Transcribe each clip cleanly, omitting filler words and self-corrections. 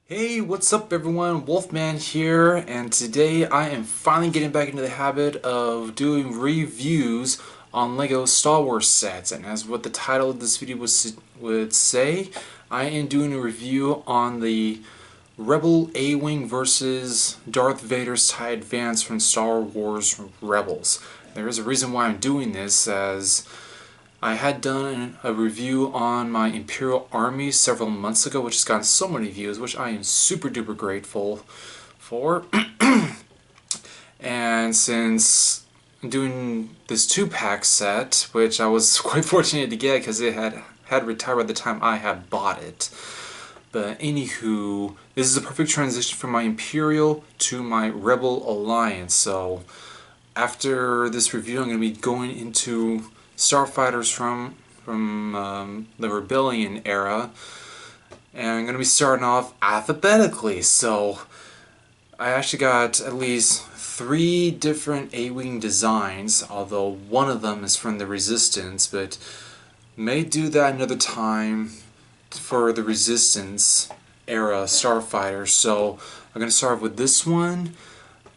Hey, what's up everyone? Wolfman here, and today I am finally getting back into the habit of doing reviews on LEGO Star Wars sets, and as what the title of this video would say, I am doing a review on the Rebel A-Wing versus Darth Vader's TIE Advance from Star Wars Rebels. There is a reason why I'm doing this, as I had done a review on my Imperial Army several months ago, which has gotten so many views, which I am super duper grateful for. And since I'm doing this 2-pack set, which I was quite fortunate to get because it had retired by the time I had bought it. But anywho, this is a perfect transition from my Imperial to my Rebel Alliance. So after this review, I'm going to be going into starfighters from the Rebellion era, and I'm going to be starting off alphabetically. So I actually got at least 3 different A-Wing designs, although one of them is from the Resistance, but may do that another time for the Resistance era starfighters. So I'm going to start with this one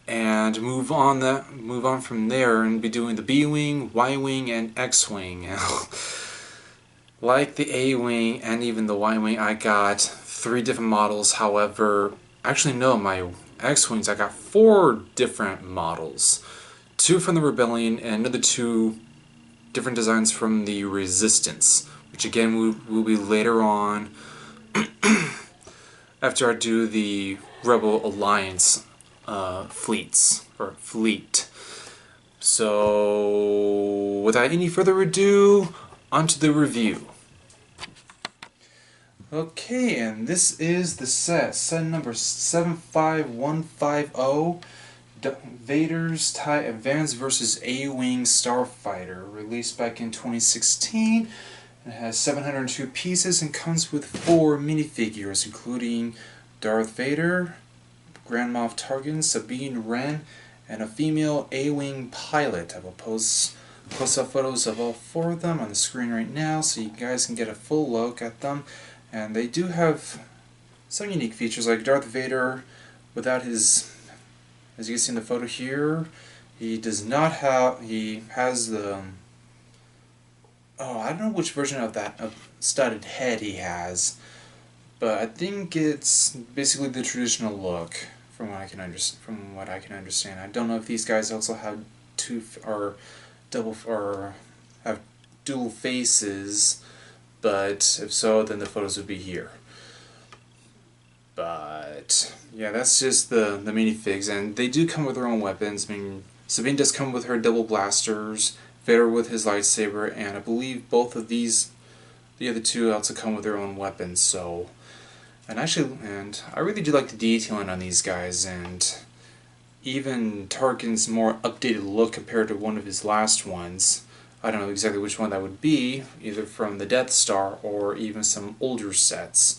and move on from there and be doing the B-Wing, Y-Wing, and X-Wing. Like the A-Wing and even the Y-Wing, I got 3 different models. However, actually no, my X-Wings, I got 4 different models. 2 from the Rebellion and another 2 different designs from the Resistance, which again will be later on after I do the Rebel Alliance fleet. So, without any further ado, onto the review. Okay, and this is the set number 75150, Vader's TIE Advance vs. A-Wing Starfighter, released back in 2016. It has 702 pieces and comes with 4 minifigures, including Darth Vader, Grand Moff Tarkin, Sabine Wren, and a female A-Wing pilot. I will post up photos of all 4 of them on the screen right now so you guys can get a full look at them. And they do have some unique features, like Darth Vader without his, as you can see in the photo here, he has the, I don't know which version of that studded head he has, but I think it's basically the traditional look. From what I can understand, I don't know if these guys also have have dual faces, but if so, then the photos would be here. But yeah, that's just the minifigs, and they do come with their own weapons. I mean, Sabine does come with her double blasters, Vader with his lightsaber, and I believe both of these, the other 2, also come with their own weapons. So. And I really do like the detailing on these guys, and even Tarkin's more updated look compared to one of his last ones. I don't know exactly which one that would be, either from the Death Star or even some older sets.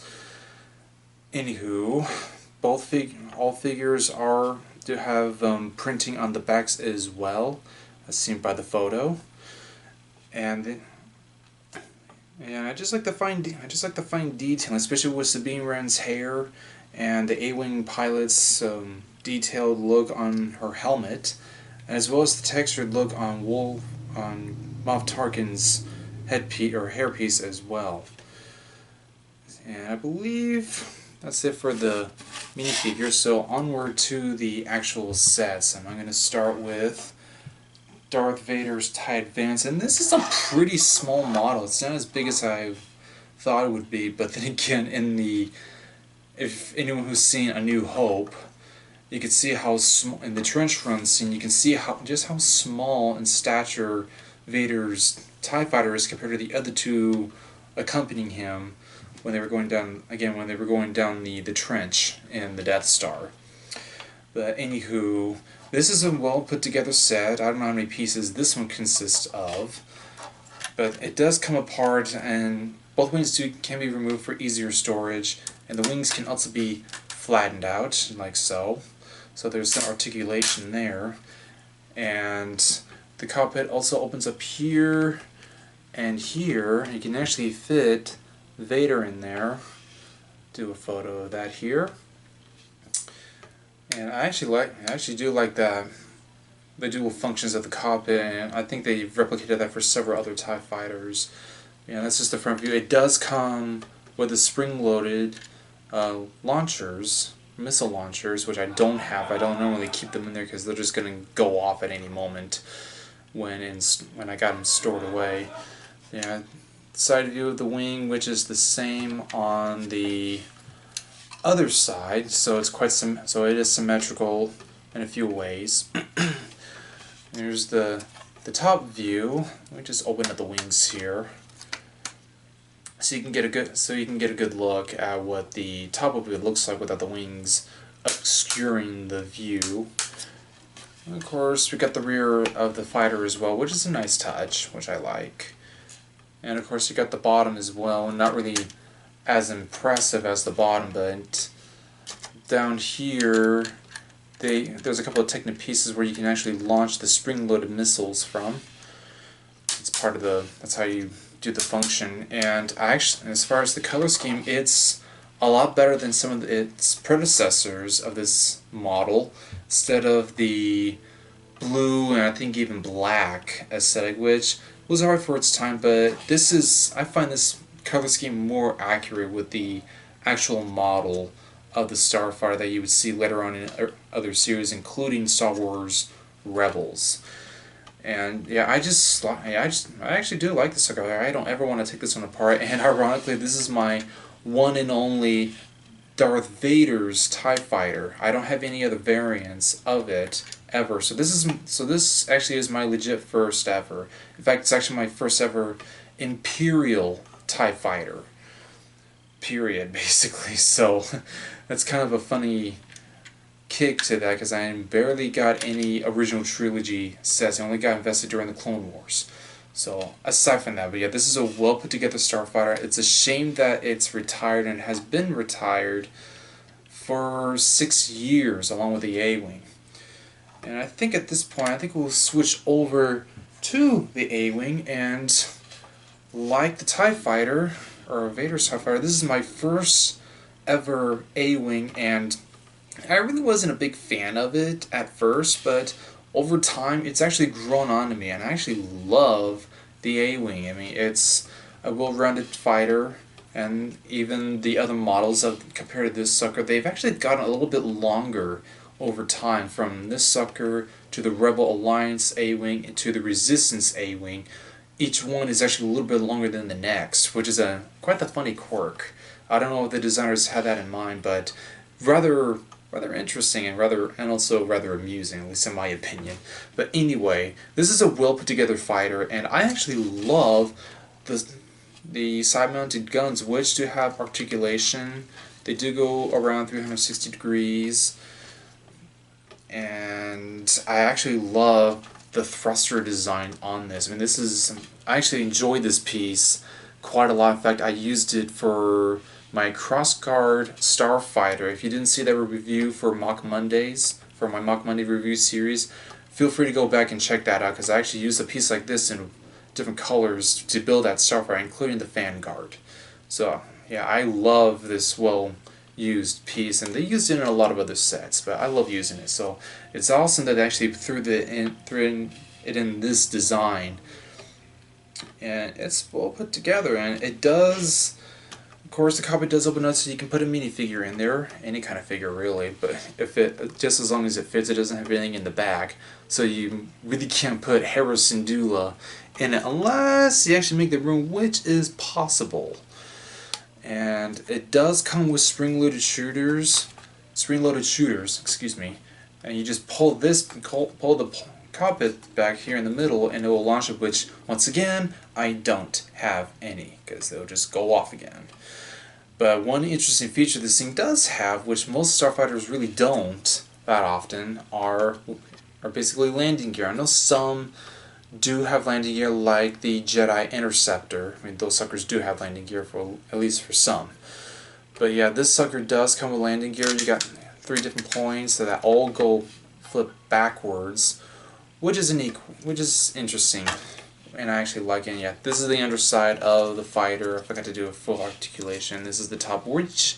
Anywho, all figures do have printing on the backs as well, as seen by the photo, and. Yeah, I just like the fine detail, especially with Sabine Wren's hair and the A-Wing pilot's detailed look on her helmet, as well as the textured look on Moff Tarkin's hairpiece as well. And I believe that's it for the minifigures. So onward to the actual sets, and I'm going to start with Darth Vader's TIE Advance, and this is a pretty small model. It's not as big as I thought it would be, but then again, if anyone who's seen A New Hope, you can see how small in the trench run scene. You can see just how small in stature Vader's TIE fighter is compared to the other 2 accompanying him when they were going down the trench in the Death Star. But anywho, this is a well put together set. I don't know how many pieces this one consists of, but it does come apart, and both wings can be removed for easier storage, and the wings can also be flattened out, like so. So there's some articulation there. And the cockpit also opens up here and here. You can actually fit Vader in there. do a photo of that here. And I actually do like the dual functions of the cockpit, and I think they've replicated that for several other TIE fighters. Yeah, that's just the front view. It does come with the spring-loaded launchers, missile launchers, which I don't have. I don't normally keep them in there because they're just going to go off at any moment when I got them stored away. Yeah, side view of the wing, which is the same on the other side, so it's so it is symmetrical in a few ways. There's the top view. Let me just open up the wings here, so you can get a good look at what the top of it looks like without the wings obscuring the view. And of course, we got the rear of the fighter as well, which is a nice touch, which I like. And of course, you got the bottom as well, not really as impressive as the bottom, but down here there's a couple of Technic pieces where you can actually launch the spring-loaded missiles from. It's part of that's how you do the function. And as far as the color scheme, it's a lot better than some of its predecessors of this model. Instead of the blue and I think even black aesthetic, which was hard for its time, but I find this color scheme more accurate with the actual model of the starfighter that you would see later on in other series, including Star Wars Rebels. And yeah, I actually do like this sucker. I don't ever want to take this one apart. And ironically, this is my one and only Darth Vader's TIE Fighter. I don't have any other variants of it ever. So this actually is my legit first ever. In fact, it's actually my first ever Imperial TIE Fighter. Period, basically. So that's kind of a funny kick to that, because I barely got any original trilogy sets. I only got invested during the Clone Wars. So aside from that, but yeah, this is a well put together starfighter. It's a shame that it's retired, and has been retired for 6 years along with the A-Wing. And I think at this point, I think we'll switch over to the A-Wing, and like the TIE Fighter, or Vader's TIE Fighter, this is my first ever A-Wing, and I really wasn't a big fan of it at first, but over time it's actually grown on to me, and I actually love the A-Wing. I mean, it's a well-rounded fighter, and even the other models compared to this sucker, they've actually gotten a little bit longer over time, from this sucker to the Rebel Alliance A-Wing to the Resistance A-Wing. Each one is actually a little bit longer than the next, which is quite the funny quirk. I don't know if the designers had that in mind, but rather interesting, and also rather amusing, at least in my opinion. But anyway, this is a well put together fighter, and I actually love the side mounted guns, which do have articulation. They do go around 360 degrees, and I actually love the thruster design on this. I mean, I actually enjoyed this piece quite a lot. In fact, I used it for my Crossguard Starfighter. If you didn't see that review for Mock Mondays, for my Mock Monday review series, feel free to go back and check that out, because I actually used a piece like this in different colors to build that Starfighter, including the Vanguard. So yeah, I love this well-used piece, and they used it in a lot of other sets, but I love using it. So it's awesome that they actually threw it in this design, and it's well put together, and it does. Of course, the cockpit does open up so you can put a minifigure in there, any kind of figure really, but just as long as it fits, it doesn't have anything in the back, so you really can't put Hera Syndulla in it unless you actually make the room, which is possible. And it does come with spring-loaded shooters, excuse me, and you just pull the cockpit back here in the middle, and it will launch it, which, once again, I don't have any, because they'll just go off again. But one interesting feature this thing does have, which most starfighters really don't that often, are basically landing gear. I know some do have landing gear, like the Jedi Interceptor. I mean, those suckers do have landing gear, at least for some. But yeah, this sucker does come with landing gear. You got 3 different points that all go flip backwards, which is interesting, and I actually like it. Yeah, this is the underside of the fighter. I forgot to do a full articulation. This is the top, which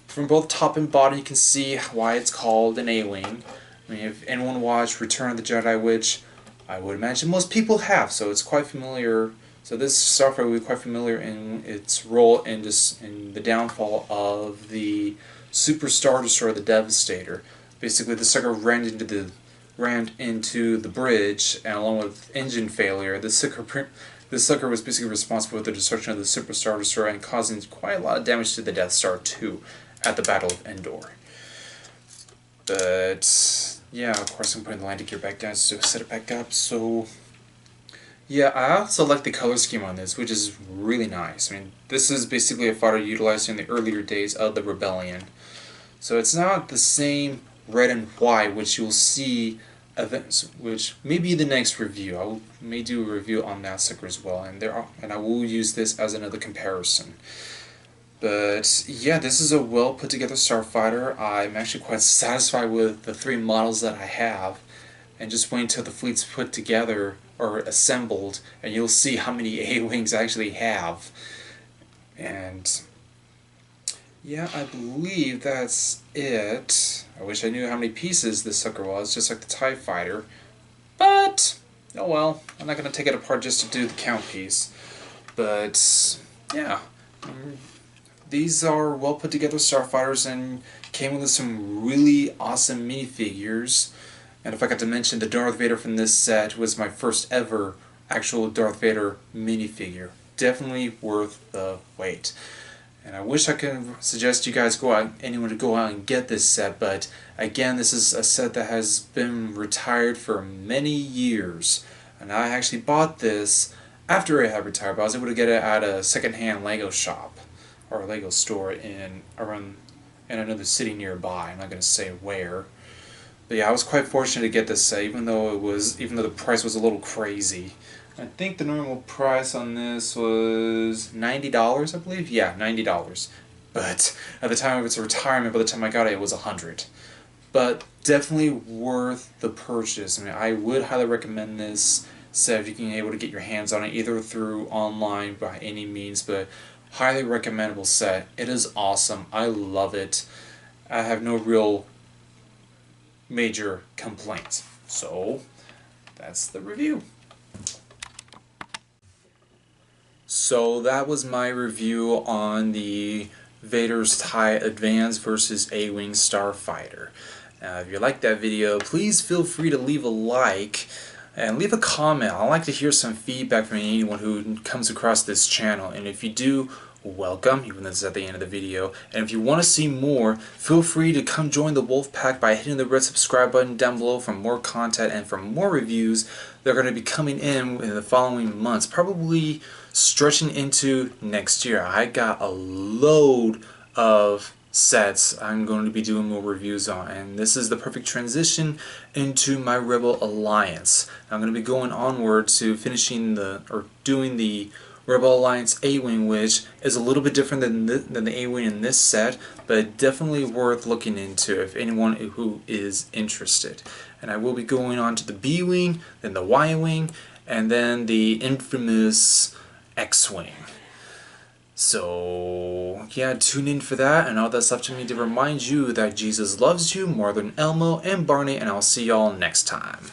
from both top and bottom you can see why it's called an A-Wing. I mean, if anyone watched Return of the Jedi, which I would imagine most people have, so it's quite familiar. So this starfighter will be quite familiar in its role in the downfall of the Super Star Destroyer, the Devastator. Basically, the sucker rammed into the bridge, and along with engine failure, the sucker was basically responsible for the destruction of the Super Star Destroyer and causing quite a lot of damage to the Death Star too at the Battle of Endor. But yeah, of course I'm putting the landing gear back down to set it back up. So yeah, I also like the color scheme on this, which is really nice. I mean, this is basically a fighter utilized in the earlier days of the Rebellion. So it's not the same red and white, which you'll see events, which may be the next review. may do a review on that sucker as well, and I will use this as another comparison. But yeah, this is a well put together starfighter. I'm actually quite satisfied with the 3 models that I have, and just wait until the fleet's put together or assembled, and you'll see how many A-Wings I actually have. And yeah, I believe that's it. I wish I knew how many pieces this sucker was, just like the TIE Fighter. But, oh well, I'm not going to take it apart just to do the count piece. But, yeah. These are well put together starfighters and came with some really awesome minifigures. And if I got to mention, the Darth Vader from this set was my first ever actual Darth Vader minifigure. Definitely worth the wait. And I wish I could suggest you guys anyone to go out and get this set, but again, this is a set that has been retired for many years. And I actually bought this after it had retired, but I was able to get it at a secondhand Lego shop or a Lego store in another city nearby. I'm not going to say where. But yeah, I was quite fortunate to get this set, even though the price was a little crazy. I think the normal price on this was $90, I believe. Yeah, $90. But at the time of its retirement, by the time I got it, it was $100. But definitely worth the purchase. I mean, I would highly recommend this set if you can be able to get your hands on it, either through online by any means. But highly recommendable set. It is awesome. I love it. I have no real major complaints. So that's the review. So that was my review on the Vader's TIE Advance versus A-Wing Starfighter. If you liked that video, please feel free to leave a like and leave a comment. I like to hear some feedback from anyone who comes across this channel, and if you do, welcome, even though it's at the end of the video. And if you want to see more, feel free to come join the Wolf Pack by hitting the red subscribe button down below for more content and for more reviews that are going to be coming in the following months, probably stretching into next year. I got a load of sets I'm going to be doing more reviews on, and this is the perfect transition into my Rebel Alliance. I'm going to be going onward to doing the Rebel Alliance A-Wing, which is a little bit different than the A-Wing in this set, but definitely worth looking into if anyone who is interested. And I will be going on to the B-Wing, then the Y-Wing, and then the infamous X-Wing. So yeah, tune in for that, and all that's left to me to remind you that Jesus loves you more than Elmo and Barney, and I'll see y'all next time.